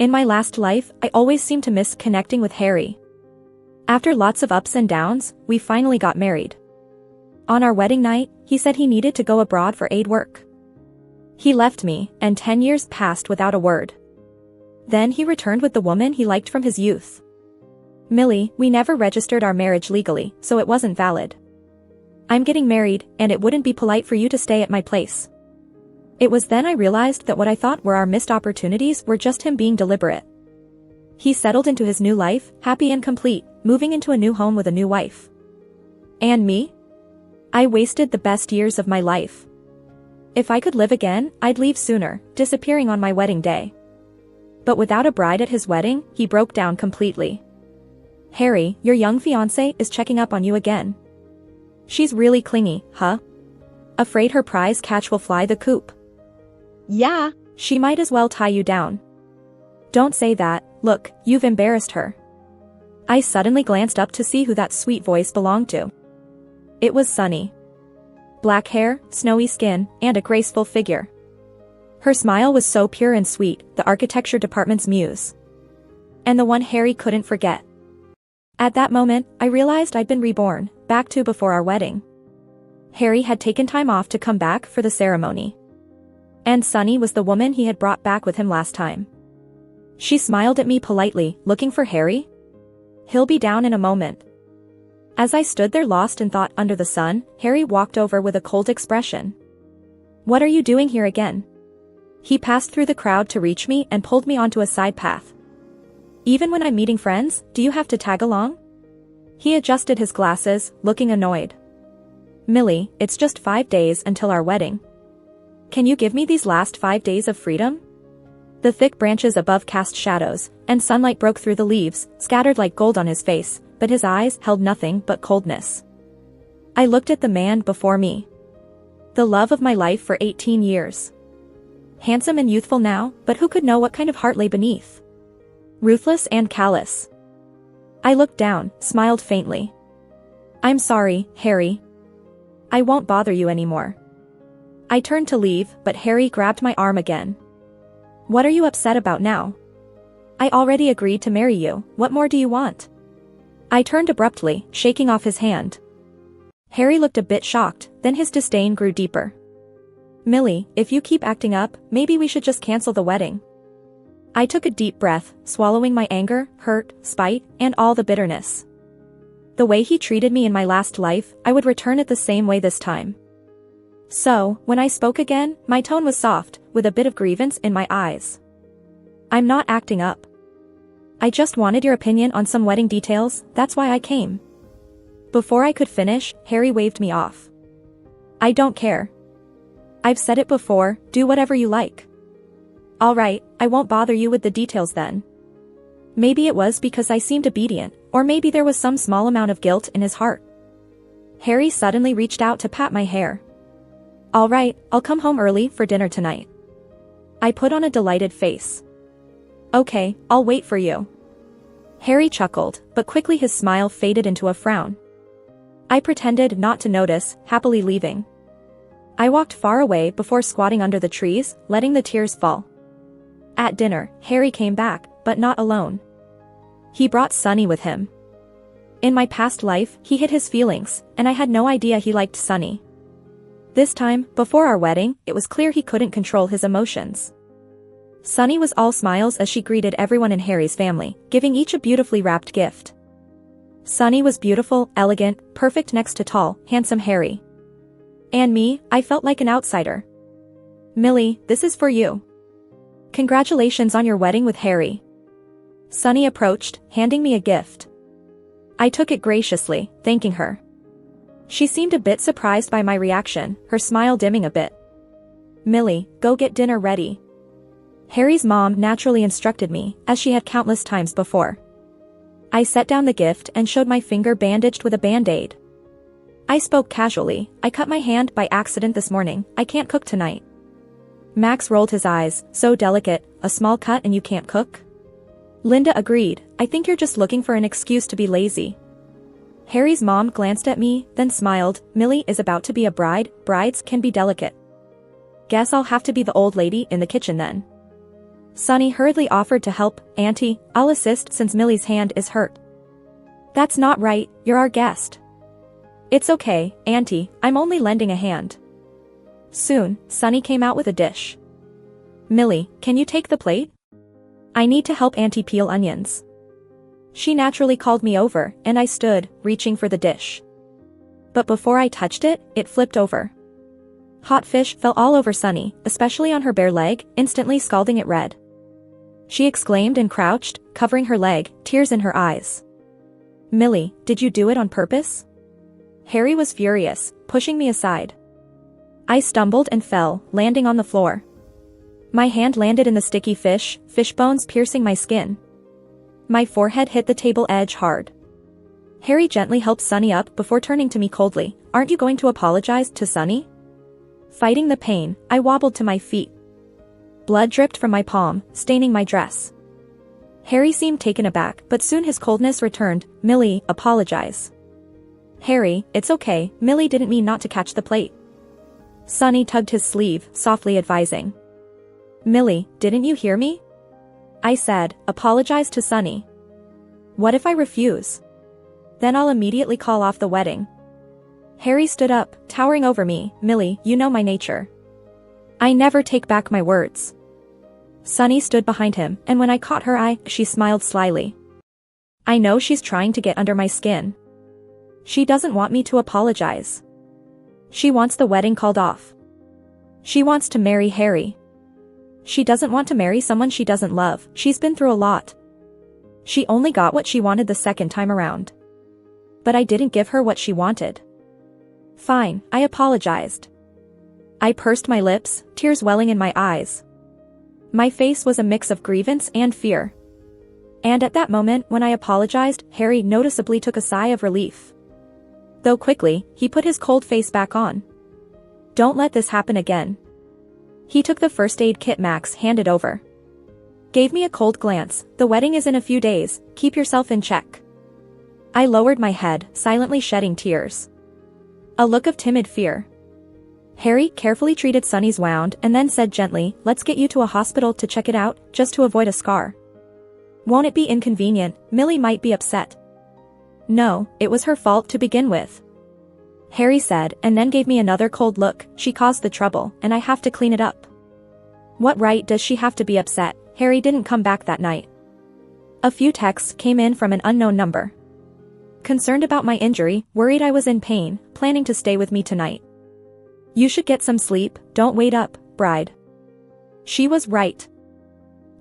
In my last life, I always seemed to miss connecting with Harry. After lots of ups and downs, we finally got married. On our wedding night, he said he needed to go abroad for aid work. He left me, and 10 years passed without a word. Then he returned with the woman he liked from his youth. Millie, we never registered our marriage legally, so it wasn't valid. I'm getting married, and it wouldn't be polite for you to stay at my place. It was then I realized that what I thought were our missed opportunities were just him being deliberate. He settled into his new life, happy and complete, moving into a new home with a new wife. And me? I wasted the best years of my life. If I could live again, I'd leave sooner, disappearing on my wedding day. But without a bride at his wedding, he broke down completely. Harry, your young fiancée is checking up on you again. She's really clingy, huh? Afraid her prize catch will fly the coop. Yeah. She might as well tie you down. Don't say that, look, you've embarrassed her. I suddenly glanced up to see who that sweet voice belonged to. It was Sunny. Black hair, snowy skin, and a graceful figure. Her smile was so pure and sweet, the architecture department's muse. And the one Harry couldn't forget. At that moment, I realized I'd been reborn, back to before our wedding. Harry had taken time off to come back for the ceremony. And Sunny was the woman he had brought back with him last time. She smiled at me politely, looking for Harry. He'll be down in a moment. As I stood there lost in thought under the sun, Harry walked over with a cold expression. What are you doing here again? He passed through the crowd to reach me and pulled me onto a side path. Even when I'm meeting friends, do you have to tag along? He adjusted his glasses, looking annoyed. Millie, it's just 5 days until our wedding. Can you give me these last 5 days of freedom? The thick branches above cast shadows, and sunlight broke through the leaves, scattered like gold on his face, but his eyes held nothing but coldness. I looked at the man before me. The love of my life for 18 years. Handsome and youthful now, but who could know what kind of heart lay beneath? Ruthless and callous. I looked down, smiled faintly. I'm sorry, Harry. I won't bother you anymore. I turned to leave, but Harry grabbed my arm again. What are you upset about now? I already agreed to marry you, what more do you want? I turned abruptly, shaking off his hand. Harry looked a bit shocked, then his disdain grew deeper. Millie, if you keep acting up, maybe we should just cancel the wedding. I took a deep breath, swallowing my anger, hurt, spite, and all the bitterness. The way he treated me in my last life, I would return it the same way this time. So, when I spoke again, my tone was soft, with a bit of grievance in my eyes. I'm not acting up. I just wanted your opinion on some wedding details, that's why I came. Before I could finish, Harry waved me off. I don't care. I've said it before, do whatever you like. Alright, I won't bother you with the details then. Maybe it was because I seemed obedient, or maybe there was some small amount of guilt in his heart. Harry suddenly reached out to pat my hair. Alright, I'll come home early for dinner tonight. I put on a delighted face. Okay, I'll wait for you. Harry chuckled, but quickly his smile faded into a frown. I pretended not to notice, happily leaving. I walked far away before squatting under the trees, letting the tears fall. At dinner, Harry came back, but not alone. He brought Sunny with him. In my past life, he hid his feelings, and I had no idea he liked Sunny. This time, before our wedding, it was clear he couldn't control his emotions. Sunny was all smiles as she greeted everyone in Harry's family, giving each a beautifully wrapped gift. Sunny was beautiful, elegant, perfect next to tall, handsome Harry. And me, I felt like an outsider. Millie, this is for you. Congratulations on your wedding with Harry. Sunny approached, handing me a gift. I took it graciously, thanking her. She seemed a bit surprised by my reaction, her smile dimming a bit. Millie, go get dinner ready. Harry's mom naturally instructed me, as she had countless times before. I set down the gift and showed my finger bandaged with a band-aid. I spoke casually, I cut my hand by accident this morning, I can't cook tonight. Max rolled his eyes, so delicate, a small cut and you can't cook? Linda agreed, I think you're just looking for an excuse to be lazy. Harry's mom glanced at me, then smiled, Millie is about to be a bride, brides can be delicate. Guess I'll have to be the old lady in the kitchen then. Sunny hurriedly offered to help. Auntie, I'll assist since Millie's hand is hurt. That's not right, you're our guest. It's okay, Auntie, I'm only lending a hand. Soon, Sunny came out with a dish. Millie, can you take the plate? I need to help Auntie peel onions. She naturally called me over, and I stood, reaching for the dish. But before I touched it, it flipped over. Hot fish fell all over Sunny, especially on her bare leg, instantly scalding it red. She exclaimed and crouched, covering her leg, tears in her eyes. Millie, did you do it on purpose? Harry was furious, pushing me aside. I stumbled and fell, landing on the floor. My hand landed in the sticky fish bones piercing my skin. My forehead hit the table edge hard. Harry gently helped Sunny up before turning to me coldly. Aren't you going to apologize to Sunny? Fighting the pain, I wobbled to my feet. Blood dripped from my palm, staining my dress. Harry seemed taken aback, but soon his coldness returned. Millie, apologize. Harry, it's okay, Millie didn't mean not to catch the plate. Sunny tugged his sleeve, softly advising. Millie, didn't you hear me? I said, apologize to Sunny. What if I refuse? Then I'll immediately call off the wedding. Harry stood up, towering over me. Millie, you know my nature. I never take back my words. Sunny stood behind him, and when I caught her eye, she smiled slyly. I know she's trying to get under my skin. She doesn't want me to apologize. She wants the wedding called off. She wants to marry Harry. She doesn't want to marry someone she doesn't love. She's been through a lot. She only got what she wanted the second time around. But I didn't give her what she wanted. Fine, I apologized. I pursed my lips, tears welling in my eyes. My face was a mix of grievance and fear. And at that moment, when I apologized, Harry noticeably took a sigh of relief. Though quickly, he put his cold face back on. Don't let this happen again. He took the first aid kit Max handed over. Gave me a cold glance. The wedding is in a few days, keep yourself in check. I lowered my head, silently shedding tears. A look of timid fear. Harry carefully treated Sunny's wound and then said gently, let's get you to a hospital to check it out, just to avoid a scar. Won't it be inconvenient? Millie might be upset. No, it was her fault to begin with. Harry said, and then gave me another cold look. She caused the trouble, and I have to clean it up. What right does she have to be upset? Harry didn't come back that night. A few texts came in from an unknown number. Concerned about my injury, worried I was in pain, planning to stay with me tonight. You should get some sleep, don't wait up, bride. She was right.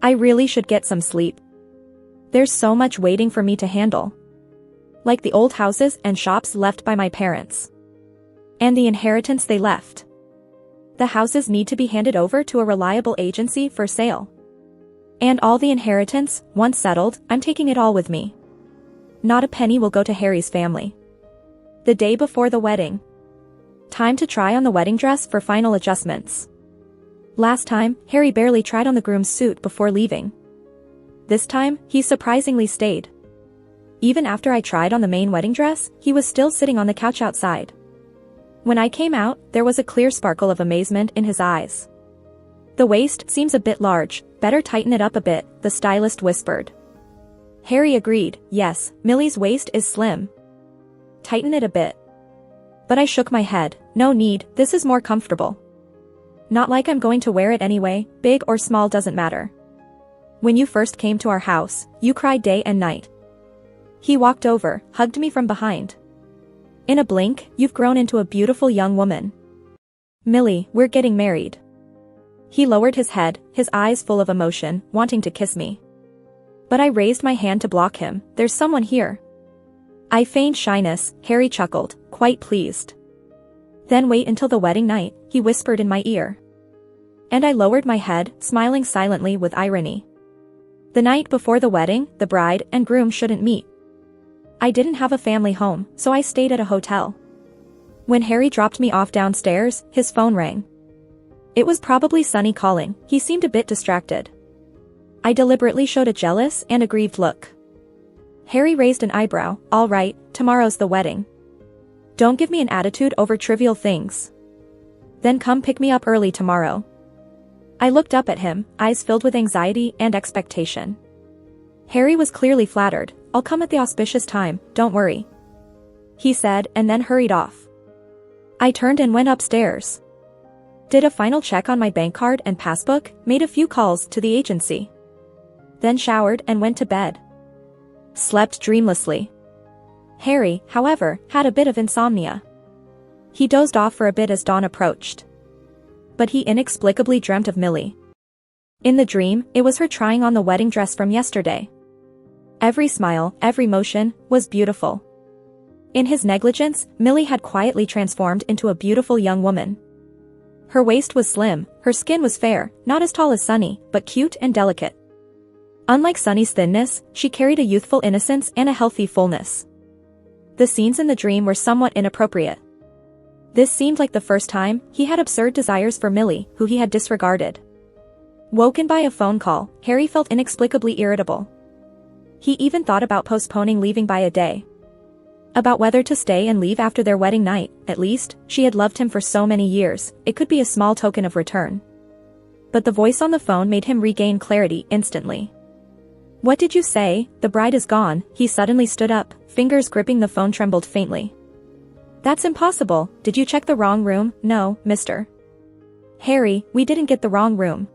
I really should get some sleep. There's so much waiting for me to handle. Like the old houses and shops left by my parents. And the inheritance they left. The houses need to be handed over to a reliable agency for sale. And all the inheritance, once settled, I'm taking it all with me. Not a penny will go to Harry's family. The day before the wedding. Time to try on the wedding dress for final adjustments. Last time, Harry barely tried on the groom's suit before leaving. This time, he surprisingly stayed. Even after I tried on the main wedding dress, he was still sitting on the couch outside. When I came out, there was a clear sparkle of amazement in his eyes. The waist seems a bit large, better tighten it up a bit, the stylist whispered. Harry agreed, yes, Millie's waist is slim. Tighten it a bit. But I shook my head, no need, this is more comfortable. Not like I'm going to wear it anyway, big or small doesn't matter. When you first came to our house, you cried day and night. He walked over, hugged me from behind. In a blink, you've grown into a beautiful young woman. Millie, we're getting married. He lowered his head, his eyes full of emotion, wanting to kiss me. But I raised my hand to block him. There's someone here. I feigned shyness. Harry chuckled, quite pleased. Then wait until the wedding night, he whispered in my ear. And I lowered my head, smiling silently with irony. The night before the wedding, the bride and groom shouldn't meet. I didn't have a family home, so I stayed at a hotel. When Harry dropped me off downstairs, his phone rang. It was probably Sunny calling. He seemed a bit distracted. I deliberately showed a jealous and aggrieved look. Harry raised an eyebrow. All right, tomorrow's the wedding. Don't give me an attitude over trivial things. Then come pick me up early tomorrow. I looked up at him, eyes filled with anxiety and expectation. Harry was clearly flattered. "I'll come at the auspicious time, don't worry," he said and then hurried off. I turned and went upstairs. Did a final check on my bank card and passbook, made a few calls to the agency. Then showered and went to bed. Slept dreamlessly. Harry, however, had a bit of insomnia. He dozed off for a bit as dawn approached. But he inexplicably dreamt of Millie. In the dream, it was her trying on the wedding dress from yesterday. Every smile, every motion, was beautiful. In his negligence, Millie had quietly transformed into a beautiful young woman. Her waist was slim, her skin was fair, not as tall as Sunny, but cute and delicate. Unlike Sunny's thinness, she carried a youthful innocence and a healthy fullness. The scenes in the dream were somewhat inappropriate. This seemed like the first time he had absurd desires for Millie, who he had disregarded. Woken by a phone call, Harry felt inexplicably irritable. He even thought about postponing leaving by a day. About whether to stay and leave after their wedding night. At least, she had loved him for so many years, it could be a small token of return. But the voice on the phone made him regain clarity instantly. "What did you say? The bride is gone." He suddenly stood up, fingers gripping the phone trembled faintly. "That's impossible. Did you check the wrong room?" "No, mister. Harry, we didn't get the wrong room.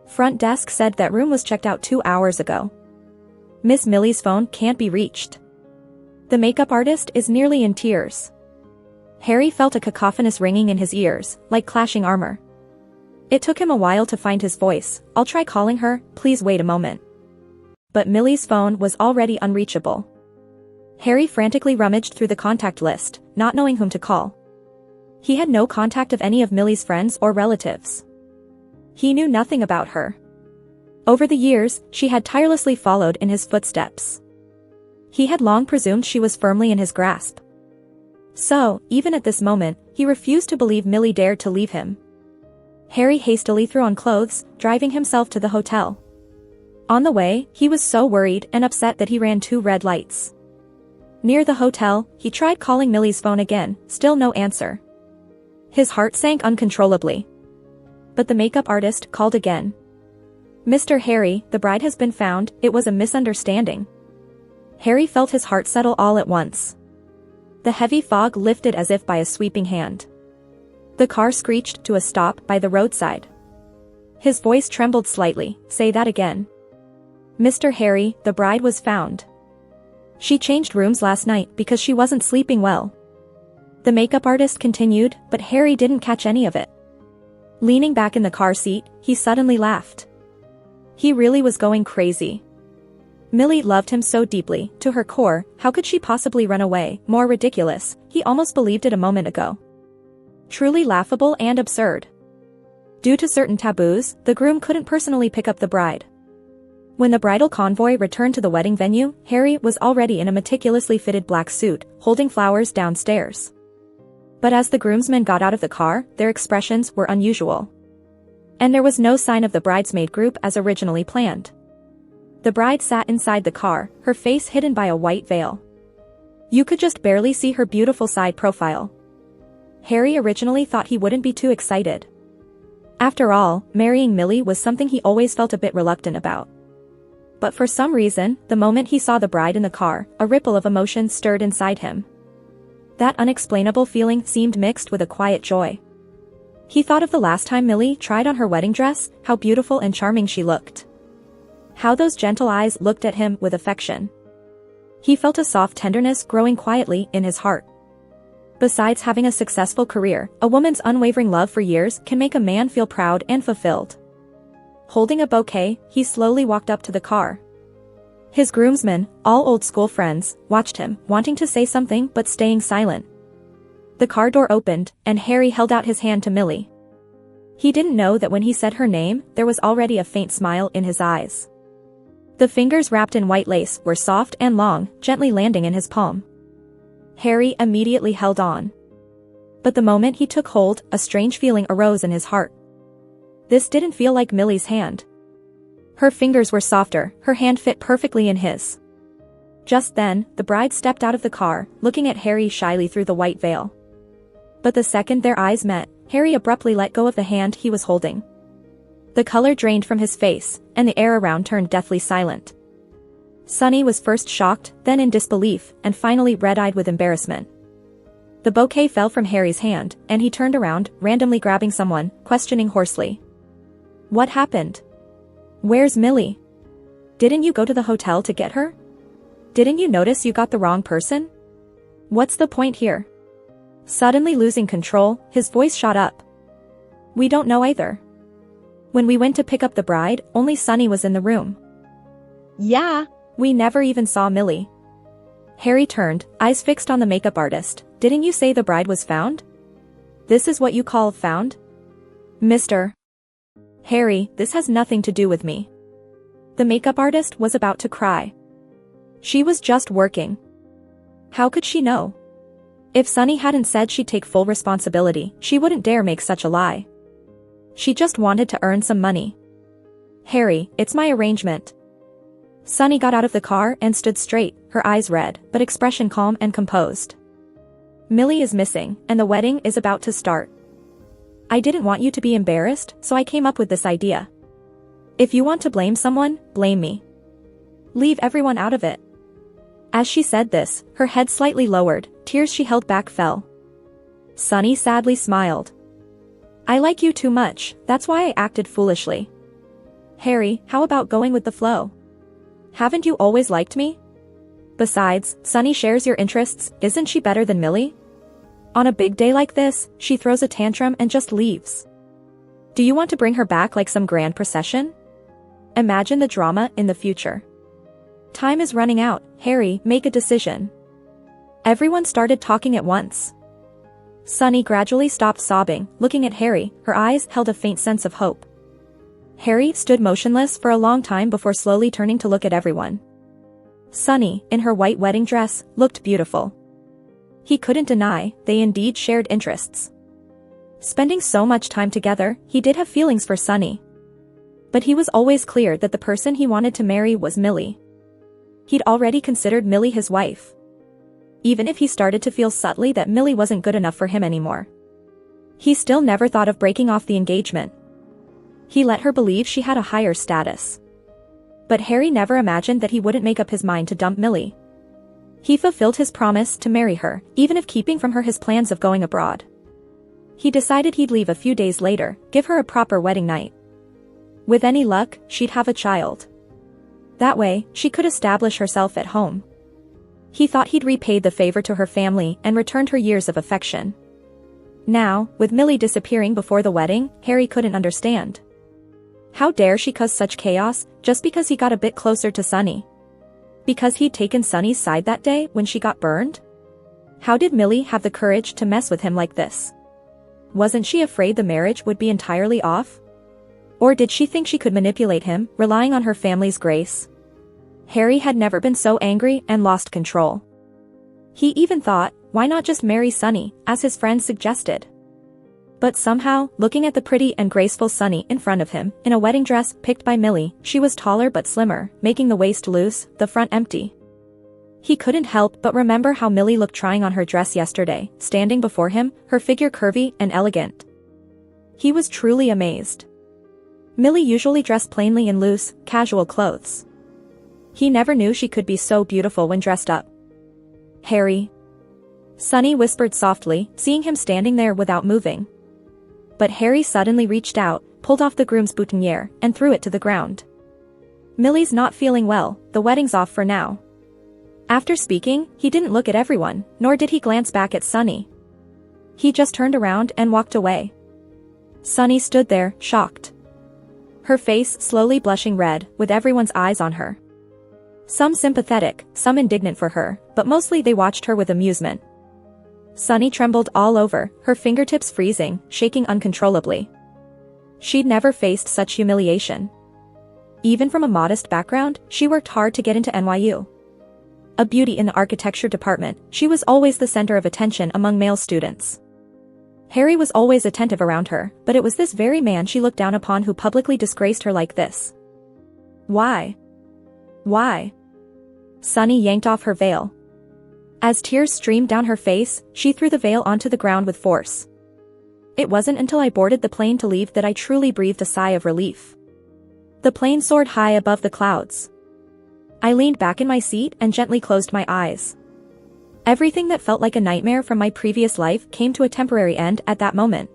Front desk said that room was checked out 2 hours ago. Miss Millie's phone can't be reached. The makeup artist is nearly in tears." Harry felt a cacophonous ringing in his ears, like clashing armor. It took him a while to find his voice. "I'll try calling her, please wait a moment." But Millie's phone was already unreachable. Harry frantically rummaged through the contact list, not knowing whom to call. He had no contact of any of Millie's friends or relatives. He knew nothing about her. Over the years, she had tirelessly followed in his footsteps. He had long presumed she was firmly in his grasp. So, even at this moment, he refused to believe Millie dared to leave him. Harry hastily threw on clothes, driving himself to the hotel. On the way, he was so worried and upset that he ran 2 red lights. Near the hotel, he tried calling Millie's phone again, still no answer. His heart sank uncontrollably. But the makeup artist called again. "Mr. Harry, the bride has been found, it was a misunderstanding." Harry felt his heart settle all at once. The heavy fog lifted as if by a sweeping hand. The car screeched to a stop by the roadside. His voice trembled slightly. "Say that again." "Mr. Harry, the bride was found. She changed rooms last night because she wasn't sleeping well." The makeup artist continued, but Harry didn't catch any of it. Leaning back in the car seat, he suddenly laughed. He really was going crazy. Millie loved him so deeply, to her core, how could she possibly run away? More ridiculous, he almost believed it a moment ago. Truly laughable and absurd. Due to certain taboos, the groom couldn't personally pick up the bride. When the bridal convoy returned to the wedding venue, Harry was already in a meticulously fitted black suit, holding flowers downstairs. But as the groomsmen got out of the car, their expressions were unusual. And there was no sign of the bridesmaid group as originally planned. The bride sat inside the car, her face hidden by a white veil. You could just barely see her beautiful side profile. Harry originally thought he wouldn't be too excited. After all, marrying Millie was something he always felt a bit reluctant about. But for some reason, the moment he saw the bride in the car, a ripple of emotion stirred inside him. That unexplainable feeling seemed mixed with a quiet joy. He thought of the last time Millie tried on her wedding dress, how beautiful and charming she looked. How those gentle eyes looked at him with affection. He felt a soft tenderness growing quietly in his heart. Besides having a successful career, a woman's unwavering love for years can make a man feel proud and fulfilled. Holding a bouquet, he slowly walked up to the car. His groomsmen, all old school friends, watched him, wanting to say something but staying silent. The car door opened, and Harry held out his hand to Millie. He didn't know that when he said her name, there was already a faint smile in his eyes. The fingers wrapped in white lace were soft and long, gently landing in his palm. Harry immediately held on. But the moment he took hold, a strange feeling arose in his heart. This didn't feel like Millie's hand. Her fingers were softer, her hand fit perfectly in his. Just then, the bride stepped out of the car, looking at Harry shyly through the white veil. But the second their eyes met, Harry abruptly let go of the hand he was holding. The color drained from his face, and the air around turned deathly silent. Sunny was first shocked, then in disbelief, and finally red-eyed with embarrassment. The bouquet fell from Harry's hand, and he turned around, randomly grabbing someone, questioning hoarsely. What happened? Where's Millie? Didn't you go to the hotel to get her? Didn't you notice you got the wrong person? What's the point here? Suddenly losing control, his voice shot up. We don't know either. When we went to pick up the bride, only Sunny was in the room. Yeah, we never even saw Millie. Harry turned, eyes fixed on the makeup artist. Didn't you say the bride was found? This is what you call found? Mr. Harry, this has nothing to do with me. The makeup artist was about to cry. She was just working. How could she know? If Sunny hadn't said she'd take full responsibility, she wouldn't dare make such a lie. She just wanted to earn some money. Harry, it's my arrangement. Sunny got out of the car and stood straight, her eyes red, but expression calm and composed. Millie is missing, and the wedding is about to start. I didn't want you to be embarrassed, so I came up with this idea. If you want to blame someone, blame me. Leave everyone out of it. As she said this, her head slightly lowered, tears she held back fell. Sunny sadly smiled. I like you too much, that's why I acted foolishly. Harry, how about going with the flow? Haven't you always liked me? Besides, Sunny shares your interests, isn't she better than Millie? On a big day like this, she throws a tantrum and just leaves. Do you want to bring her back like some grand procession? Imagine the drama in the future. Time is running out, Harry, make a decision. Everyone started talking at once. Sunny gradually stopped sobbing, looking at Harry, her eyes held a faint sense of hope. Harry stood motionless for a long time before slowly turning to look at everyone. Sunny, in her white wedding dress, looked beautiful. He couldn't deny, they indeed shared interests. Spending so much time together, he did have feelings for Sunny. But he was always clear that the person he wanted to marry was Millie. He'd already considered Millie his wife. Even if he started to feel subtly that Millie wasn't good enough for him anymore. He still never thought of breaking off the engagement. He let her believe she had a higher status. But Harry never imagined that he wouldn't make up his mind to dump Millie. He fulfilled his promise to marry her, even if keeping from her his plans of going abroad. He decided he'd leave a few days later, give her a proper wedding night. With any luck, she'd have a child. That way, she could establish herself at home. He thought he'd repaid the favor to her family and returned her years of affection. Now, with Millie disappearing before the wedding, Harry couldn't understand. How dare she cause such chaos, just because he got a bit closer to Sunny? Because he'd taken Sunny's side that day when she got burned? How did Millie have the courage to mess with him like this? Wasn't she afraid the marriage would be entirely off? Or did she think she could manipulate him, relying on her family's grace? Harry had never been so angry and lost control. He even thought, why not just marry Sunny, as his friends suggested? But somehow, looking at the pretty and graceful Sunny in front of him, in a wedding dress picked by Millie, she was taller but slimmer, making the waist loose, the front empty. He couldn't help but remember how Millie looked trying on her dress yesterday, standing before him, her figure curvy and elegant. He was truly amazed. Millie usually dressed plainly in loose, casual clothes. He never knew she could be so beautiful when dressed up. Harry. Sunny whispered softly, seeing him standing there without moving. But Harry suddenly reached out, pulled off the groom's boutonniere, and threw it to the ground. Millie's not feeling well, the wedding's off for now. After speaking, he didn't look at everyone, nor did he glance back at Sunny. He just turned around and walked away. Sunny stood there, shocked. Her face slowly blushing red, with everyone's eyes on her. Some sympathetic, some indignant for her, but mostly they watched her with amusement. Sunny trembled all over, her fingertips freezing, shaking uncontrollably. She'd never faced such humiliation. Even from a modest background, she worked hard to get into NYU. A beauty in the architecture department, she was always the center of attention among male students. Harry was always attentive around her, but it was this very man she looked down upon who publicly disgraced her like this. Why? Why? Sunny yanked off her veil. As tears streamed down her face, she threw the veil onto the ground with force. It wasn't until I boarded the plane to leave that I truly breathed a sigh of relief. The plane soared high above the clouds. I leaned back in my seat and gently closed my eyes. Everything that felt like a nightmare from my previous life came to a temporary end at that moment.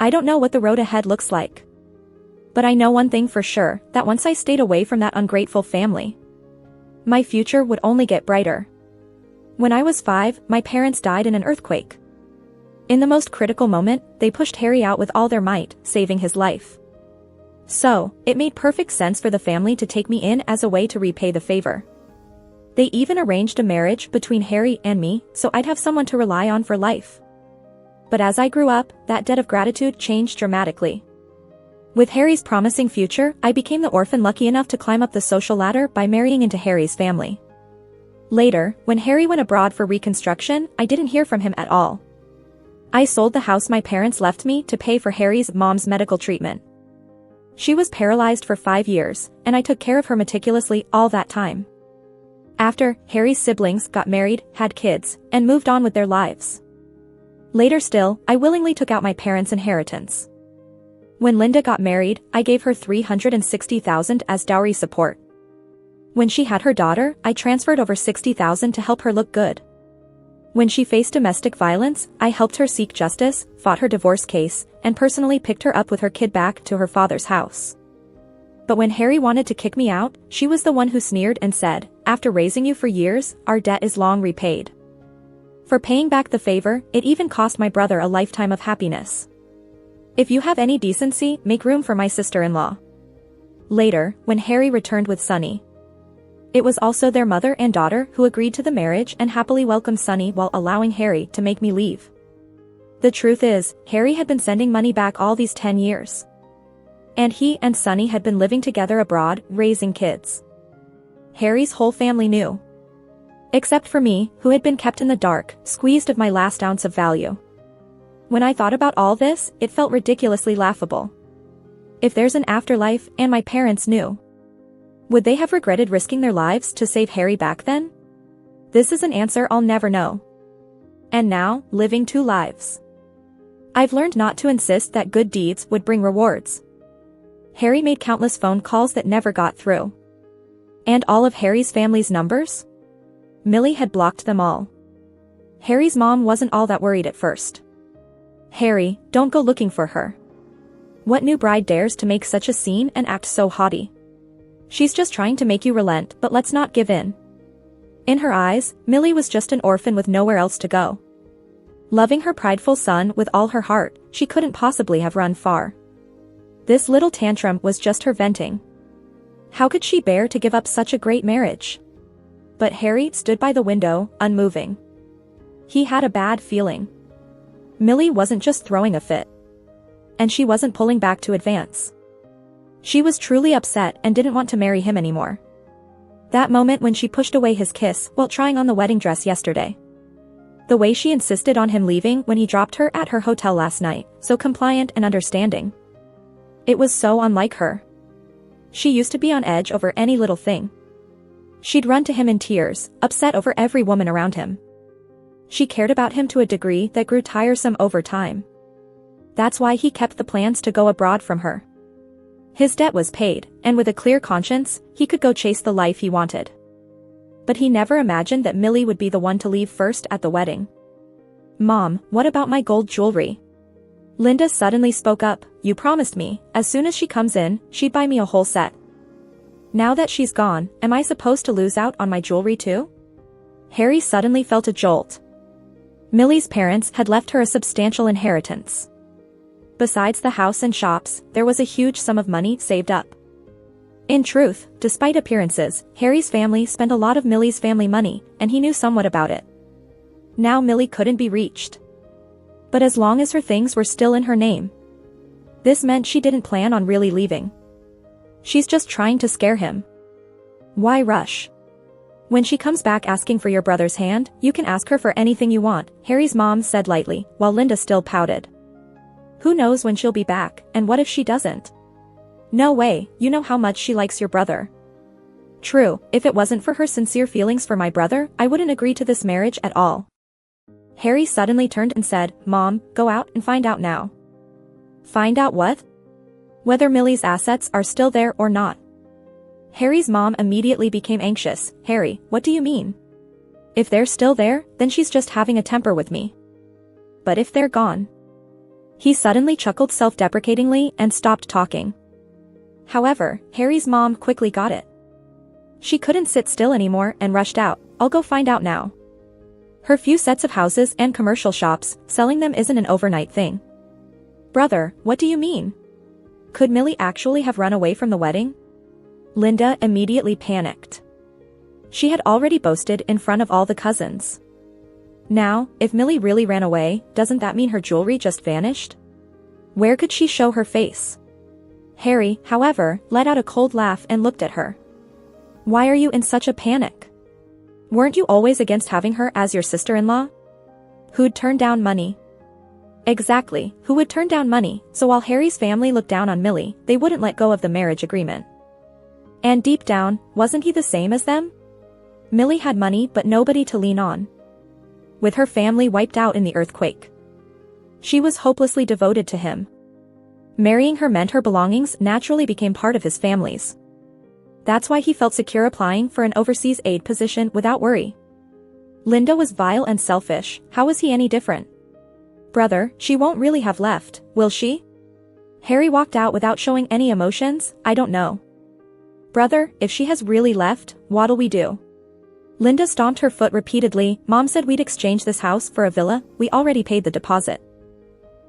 I don't know what the road ahead looks like. But I know one thing for sure, that once I stayed away from that ungrateful family, my future would only get brighter. When I was 5, my parents died in an earthquake. In the most critical moment, they pushed Harry out with all their might, saving his life. So, it made perfect sense for the family to take me in as a way to repay the favor. They even arranged a marriage between Harry and me, so I'd have someone to rely on for life. But as I grew up, that debt of gratitude changed dramatically. With Harry's promising future, I became the orphan lucky enough to climb up the social ladder by marrying into Harry's family. Later, when Harry went abroad for reconstruction, I didn't hear from him at all. I sold the house my parents left me to pay for Harry's mom's medical treatment. She was paralyzed for 5 years, and I took care of her meticulously all that time. After, Harry's siblings got married, had kids, and moved on with their lives. Later still, I willingly took out my parents' inheritance. When Linda got married, I gave her $360,000 as dowry support. When she had her daughter, I transferred over $60,000 to help her look good. When she faced domestic violence, I helped her seek justice, fought her divorce case, and personally picked her up with her kid back to her father's house. But when Harry wanted to kick me out, she was the one who sneered and said, "After raising you for years, our debt is long repaid." For paying back the favor, it even cost my brother a lifetime of happiness. If you have any decency, make room for my sister-in-law. Later, when Harry returned with Sunny, it was also their mother and daughter who agreed to the marriage and happily welcomed Sunny while allowing Harry to make me leave. The truth is, Harry had been sending money back all these 10 years. And he and Sunny had been living together abroad, raising kids. Harry's whole family knew. Except for me, who had been kept in the dark, squeezed of my last ounce of value. When I thought about all this, it felt ridiculously laughable. If there's an afterlife, and my parents knew, would they have regretted risking their lives to save Harry back then? This is an answer I'll never know. And now, living 2 lives. I've learned not to insist that good deeds would bring rewards. Harry made countless phone calls that never got through. And all of Harry's family's numbers? Millie had blocked them all. Harry's mom wasn't all that worried at first. "Harry, don't go looking for her. What new bride dares to make such a scene and act so haughty? She's just trying to make you relent, but let's not give in." In her eyes, Millie was just an orphan with nowhere else to go. Loving her prideful son with all her heart, she couldn't possibly have run far. This little tantrum was just her venting. How could she bear to give up such a great marriage? But Harry stood by the window, unmoving. He had a bad feeling. Millie wasn't just throwing a fit. And she wasn't pulling back to advance. She was truly upset and didn't want to marry him anymore. That moment when she pushed away his kiss while trying on the wedding dress yesterday. The way she insisted on him leaving when he dropped her at her hotel last night, so compliant and understanding. It was so unlike her. She used to be on edge over any little thing. She'd run to him in tears, upset over every woman around him. She cared about him to a degree that grew tiresome over time. That's why he kept the plans to go abroad from her. His debt was paid, and with a clear conscience, he could go chase the life he wanted. But he never imagined that Millie would be the one to leave first at the wedding. "Mom, what about my gold jewelry?" Linda suddenly spoke up. "You promised me, as soon as she comes in, she'd buy me a whole set. Now that she's gone, am I supposed to lose out on my jewelry too?" Harry suddenly felt a jolt. Millie's parents had left her a substantial inheritance. Besides the house and shops, there was a huge sum of money saved up. In truth, despite appearances, Harry's family spent a lot of Millie's family money, and he knew somewhat about it. Now Millie couldn't be reached. But as long as her things were still in her name, this meant she didn't plan on really leaving. She's just trying to scare him. Why rush? "When she comes back asking for your brother's hand, you can ask her for anything you want," Harry's mom said lightly, while Linda still pouted. "Who knows when she'll be back, and what if she doesn't?" "No way, you know how much she likes your brother." "True, if it wasn't for her sincere feelings for my brother, I wouldn't agree to this marriage at all." Harry suddenly turned and said, "Mom, go out and find out now." Find out what? Whether Millie's assets are still there or not. Harry's mom immediately became anxious. "Harry, what do you mean? If they're still there, then she's just having a temper with me. But if they're gone?" He suddenly chuckled self-deprecatingly and stopped talking. However, Harry's mom quickly got it. She couldn't sit still anymore and rushed out. "I'll go find out now." Her few sets of houses and commercial shops, selling them isn't an overnight thing. "Brother, what do you mean? Could Millie actually have run away from the wedding?" Linda immediately panicked. She had already boasted in front of all the cousins. Now, if Millie really ran away, doesn't that mean her jewelry just vanished? Where could she show her face? Harry, however, let out a cold laugh and looked at her. "Why are you in such a panic? Weren't you always against having her as your sister-in-law? Who'd turn down money?" Exactly, who would turn down money? So while Harry's family looked down on Millie, they wouldn't let go of the marriage agreement. And deep down, wasn't he the same as them? Millie had money but nobody to lean on. With her family wiped out in the earthquake, she was hopelessly devoted to him. Marrying her meant her belongings naturally became part of his family's. That's why he felt secure applying for an overseas aid position without worry. Linda was vile and selfish. How was he any different? "Brother, she won't really have left, will she?" Harry walked out without showing any emotions. "I don't know. Brother, if she has really left, what'll we do?" Linda stomped her foot repeatedly. "Mom said we'd exchange this house for a villa. We already paid the deposit."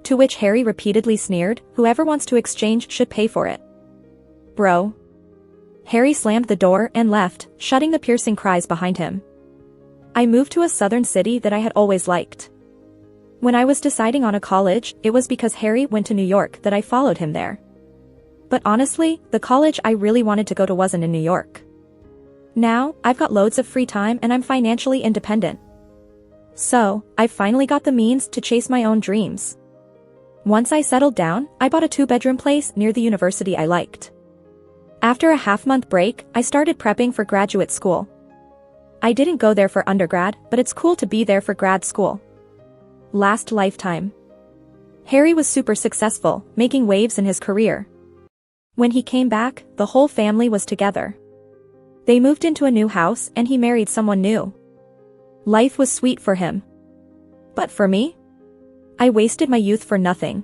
To which Harry repeatedly sneered, "Whoever wants to exchange should pay for it." "Bro." Harry slammed the door and left, shutting the piercing cries behind him. I moved to a southern city that I had always liked. When I was deciding on a college, it was because Harry went to New York that I followed him there. But honestly, the college I really wanted to go to wasn't in New York. Now, I've got loads of free time and I'm financially independent. So, I finally got the means to chase my own dreams. Once I settled down, I bought a 2-bedroom place near the university I liked. After a half-month break, I started prepping for graduate school. I didn't go there for undergrad, but it's cool to be there for grad school. Last lifetime. Harry was super successful, making waves in his career. When he came back, the whole family was together. They moved into a new house and he married someone new. Life was sweet for him. But for me? I wasted my youth for nothing.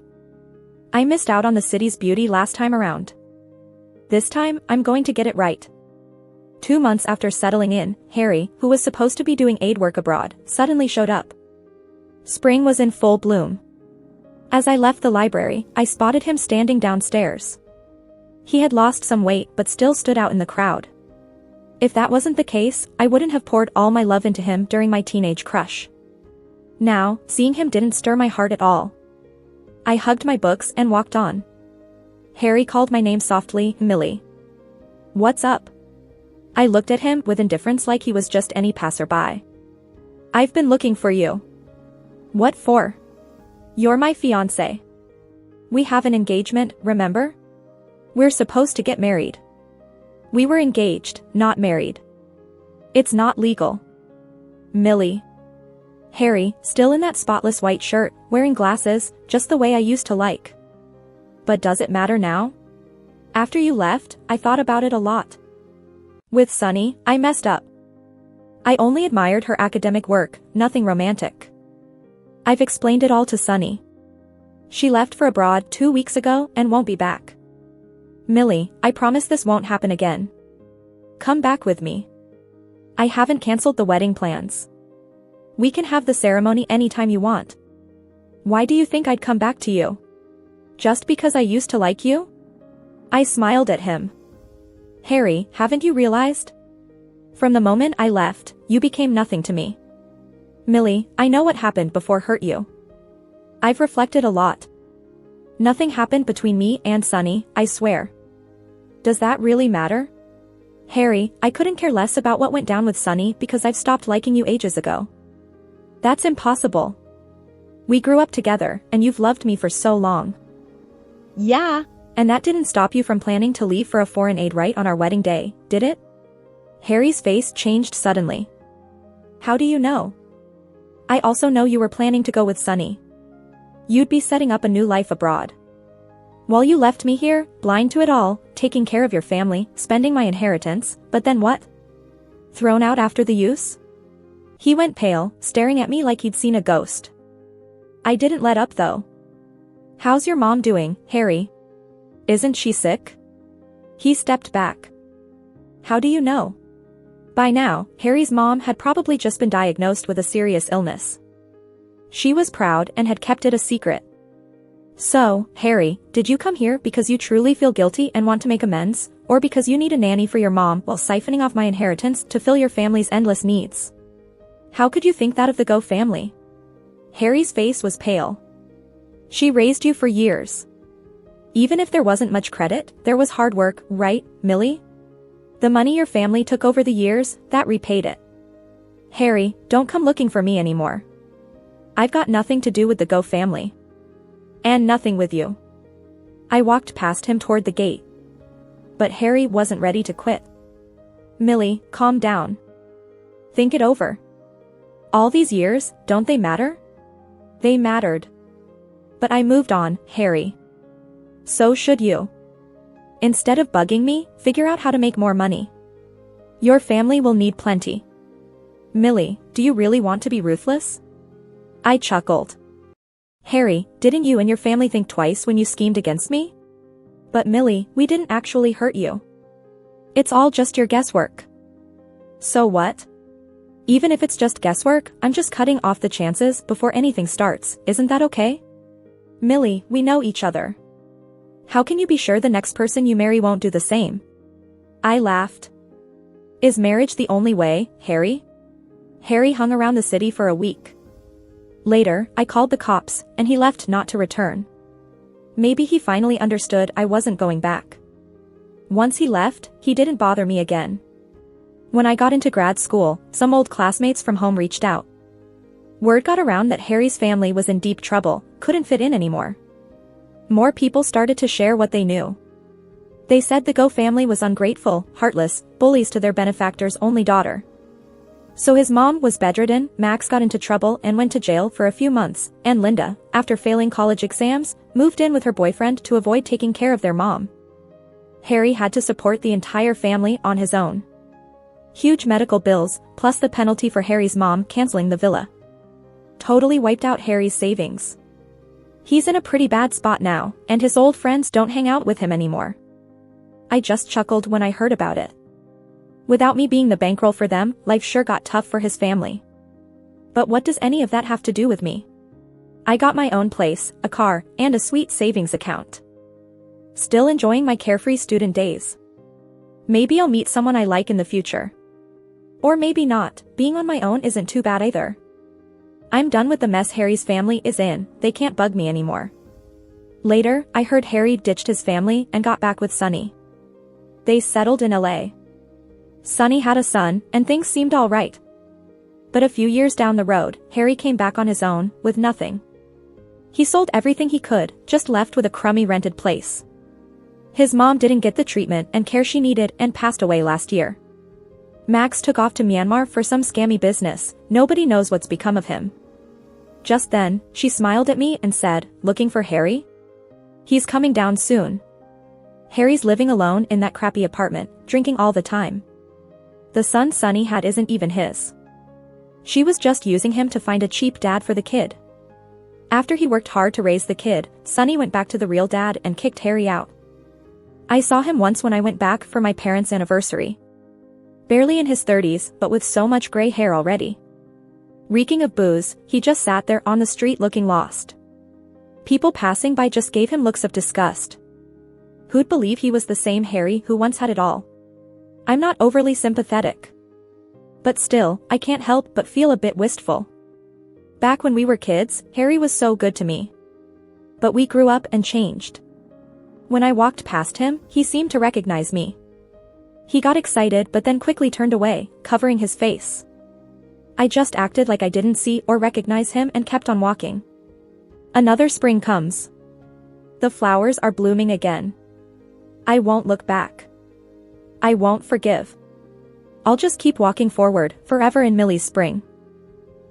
I missed out on the city's beauty last time around. This time, I'm going to get it right. 2 months after settling in, Harry, who was supposed to be doing aid work abroad, suddenly showed up. Spring was in full bloom. As I left the library, I spotted him standing downstairs. He had lost some weight but still stood out in the crowd. If that wasn't the case, I wouldn't have poured all my love into him during my teenage crush. Now, seeing him didn't stir my heart at all. I hugged my books and walked on. Harry called my name softly, "Millie." "What's up?" I looked at him with indifference like he was just any passerby. "I've been looking for you." "What for?" "You're my fiancé. We have an engagement, remember? We're supposed to get married." "We were engaged, not married. It's not legal." "Millie." Harry, still in that spotless white shirt, wearing glasses, just the way I used to like. "But does it matter now? After you left, I thought about it a lot. With Sunny, I messed up. I only admired her academic work, nothing romantic. I've explained it all to Sunny. She left for abroad 2 weeks ago and won't be back. Millie, I promise this won't happen again. Come back with me. I haven't cancelled the wedding plans. We can have the ceremony anytime you want. Why do you think I'd come back to you? Just because I used to like you?" I smiled at him. "Harry, haven't you realized? From the moment I left, you became nothing to me. Millie, I know what happened before hurt you. I've reflected a lot. Nothing happened between me and Sunny, I swear. Does that really matter? Harry, I couldn't care less about what went down with Sunny because I've stopped liking you ages ago. That's impossible. We grew up together, and you've loved me for so long." "Yeah, and that didn't stop you from planning to leave for a foreign aid right on our wedding day, did it?" Harry's face changed suddenly. "How do you know?" I also know you were planning to go with Sunny. You'd be setting up a new life abroad. While you left me here, blind to it all, taking care of your family, spending my inheritance, but then what? Thrown out after the use? He went pale, staring at me like he'd seen a ghost. I didn't let up though. How's your mom doing, Harry? Isn't she sick? He stepped back. How do you know? By now, Harry's mom had probably just been diagnosed with a serious illness. She was proud and had kept it a secret. So, Harry, did you come here because you truly feel guilty and want to make amends, or because you need a nanny for your mom while siphoning off my inheritance to fill your family's endless needs? How could you think that of the Go family? Harry's face was pale. She raised you for years. Even if there wasn't much credit, there was hard work, right, Millie? The money your family took over the years, that repaid it. Harry, don't come looking for me anymore. I've got nothing to do with the Go family. And nothing with you. I walked past him toward the gate. But Harry wasn't ready to quit. Millie, calm down. Think it over. All these years, don't they matter? They mattered. But I moved on, Harry. So should you. Instead of bugging me, figure out how to make more money. Your family will need plenty. Millie, do you really want to be ruthless? I chuckled. Harry, didn't you and your family think twice when you schemed against me? But Millie, we didn't actually hurt you. It's all just your guesswork. So what? Even if it's just guesswork, I'm just cutting off the chances before anything starts, isn't that okay? Millie, we know each other. How can you be sure the next person you marry won't do the same? I laughed. Is marriage the only way, Harry? Harry hung around the city for a week. Later, I called the cops, and he left not to return. Maybe he finally understood I wasn't going back. Once he left, he didn't bother me again. When I got into grad school, some old classmates from home reached out. Word got around that Harry's family was in deep trouble, couldn't fit in anymore. More people started to share what they knew. They said the Go family was ungrateful, heartless, bullies to their benefactor's only daughter. So his mom was bedridden, Max got into trouble and went to jail for a few months, and Linda, after failing college exams, moved in with her boyfriend to avoid taking care of their mom. Harry had to support the entire family on his own. Huge medical bills, plus the penalty for Harry's mom canceling the villa. Totally wiped out Harry's savings. He's in a pretty bad spot now, and his old friends don't hang out with him anymore. I just chuckled when I heard about it. Without me being the bankroll for them, life sure got tough for his family. But what does any of that have to do with me? I got my own place, a car, and a sweet savings account. Still enjoying my carefree student days. Maybe I'll meet someone I like in the future. Or maybe not, being on my own isn't too bad either. I'm done with the mess Harry's family is in, they can't bug me anymore. Later, I heard Harry ditched his family and got back with Sunny. They settled in LA. Sunny had a son, and things seemed alright. But a few years down the road, Harry came back on his own, with nothing. He sold everything he could, just left with a crummy rented place. His mom didn't get the treatment and care she needed and passed away last year. Max took off to Myanmar for some scammy business, nobody knows what's become of him. Just then, she smiled at me and said, "Looking for Harry? He's coming down soon." Harry's living alone in that crappy apartment, drinking all the time. The son Sunny had isn't even his. She was just using him to find a cheap dad for the kid. After he worked hard to raise the kid, Sunny went back to the real dad and kicked Harry out. I saw him once when I went back for my parents' anniversary. Barely in his 30s, but with so much gray hair already. Reeking of booze, he just sat there on the street looking lost. People passing by just gave him looks of disgust. Who'd believe he was the same Harry who once had it all? I'm not overly sympathetic. But still, I can't help but feel a bit wistful. Back when we were kids, Harry was so good to me. But we grew up and changed. When I walked past him, he seemed to recognize me. He got excited but then quickly turned away, covering his face. I just acted like I didn't see or recognize him and kept on walking. Another spring comes. The flowers are blooming again. I won't look back. I won't forgive. I'll just keep walking forward, forever in Millie's spring.